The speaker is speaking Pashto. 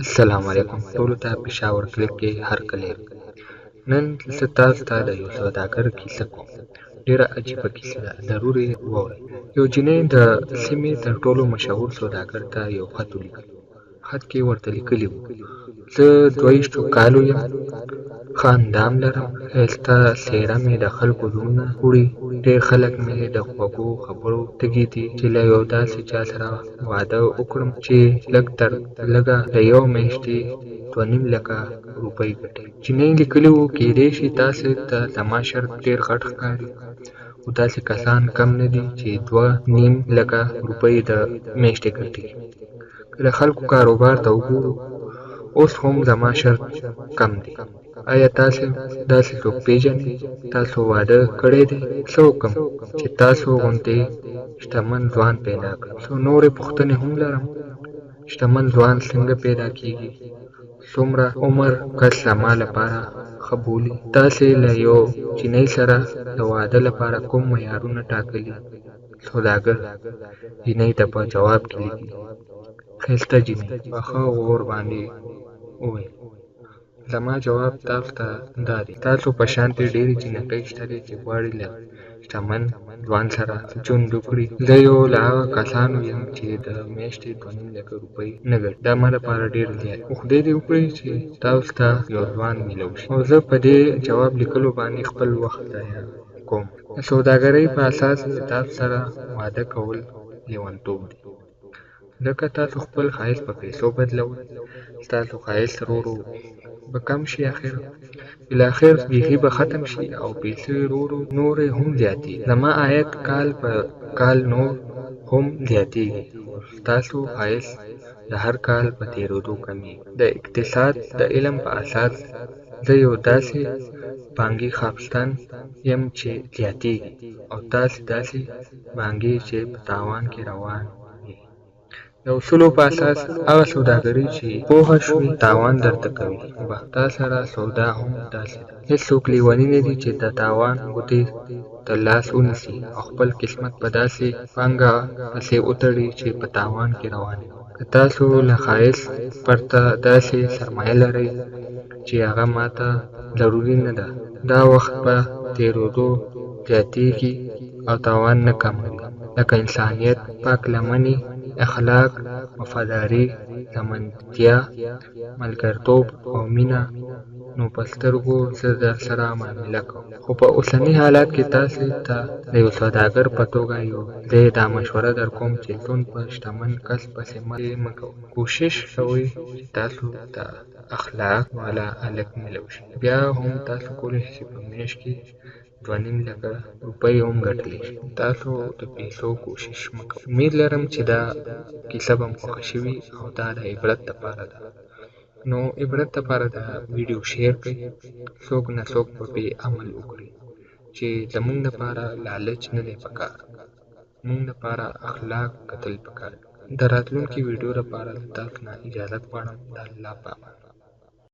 السلام علیکم ټولو ته پېښور کلیک کې هرکلی. نن زه تاسو ته د یو سوداګر کیسه کوم. ډېره عجیبه کیسه ده، ضرور یې واورئ. یو جینۍ د سیمې تر ټولو مشهور سوداګر ته یو خط ولیکه. خط کې ورته لیکلي وو: زه 22 کالو یم، ښه اندام لرم، ښایسته څېره مې د خلکو زړونه وړي، ډېر خلک مې د خوږو خبرو تږي دي چې له یو داسې چا سره واده وکړم چې لږ تر لږه د یوې میاشتې 2.5 لکه روپۍ ګټي. جینۍ لیکلي وو: کېدای شي تاسو ته زما شرط ډېر غټ ښکاري، خو داسې کسان کم نه دي چې 2.5 لکه روپۍ د میاشتې ګټي. که د خلکو کاروبار ته وګورو، اوس هم زما شرط کم دی. آیا تاسو داسې څوک پیژنئ؟ تاسو واده کړی دی؟ څه وکړم چې تاسو غوندې شتمن ځوان پیدا کړم؟ څو نورې پوښتنې هم لرم. شتمن ځوان څنګه پیدا کېږي؟ څومره عمر کس زما لپاره ښه بولي؟ تاسو له یو جینۍ سره د واده لپاره کوم معیارونه ټاکلي؟ سوداګر جینۍ ته په جواب کې لیکي: ښایسته جینۍ په ښه غور باندې وویل: زما جواب تاسو ته دا دی: تاسو په شانتې ډېرې جینکۍ شته دي چې غواړي له شتمن ځوان سره ژوند وکړي. زه یو له هغه کسانو یم چې د میاشتې 2.5 لکه روپۍ نه ګټي. دا ما لپاره ډېر زیات دي. خدای دې وکړي چې تاسو ته یو ځوان میلاو شي. او زه په دې جواب لیکلو باندې خپل وخت ضایع کوم. د سوداګرۍ په اساس د تاسو سره واده کول لیونتوب دی، ځکه تاسو خپل ښایست په پیسو بدلوئ. ستاسو ښایست ورو ورو به کم شي، بالاخره بیخي به ختم شي، او پیسې ورو ورو نورې هم زیاتېږي. زما عاید کال په کال نور هم زیاتېږي، خو ستاسو ښایست د هر کال په تېرېدو کمېږي. د اقتصاد د علم په اساس زه یو داسې بانکي ښاپستان یم چې زیاتېږي، او تاسو داسې بانکي چې په تاوان کې روان وي. د اصولو په اساس هغه سوداګري چې پوهه شوې تاوان درته کوي. بخته سره سودا هم داسې ده. هېڅوک لیوني نه دي چې د تاوان ګوتې تر لاس ونیسي او خپل قسمت په داسې پانګه پسې وتړي چې په تاوان کې روانه وي. که تاسو له ښایست پرته داسې سرمایه لرئ چې هغه ماته ضروري نه ده، دا وخت په تېرېدو زیاتېږي او تاوان نه کموي. لکه انسانیت، پاک لمني، اخلاق، وفاداري، ژمنتیا، ملګرتوب او مینه. نو په سترګو زه درسره معامله کوم. خو په اوسني حالت کې تاسو ته د یو سوداګر په توګه زه دا مشوره درکوم چې ژوند په شتمن کس پسې مه کوئ. کوشش کوئ چې تاسو ته اخلاق والا هلک میلاو شي. بیا هم تاسو کولی شئ چې په میاشت کې 2.5 لکه روپۍ هم ګټلی شئ. تاسو د پیسو کوشش مه کوئ. امید لرم چې دا کیسه به مو خوښه شوي او دا د عبرت لپاره ده. نو عبرت لپاره دا ویډیو شیر کړئ. څوک نه څوک به پرې عمل وکړي چې زموږ لپاره لالچ نه دی پکار، موږ لپاره اخلاق کتل پکار. د راتلونکي ویډیو لپاره تاسو نه اجازه غواړم. د الله په امان.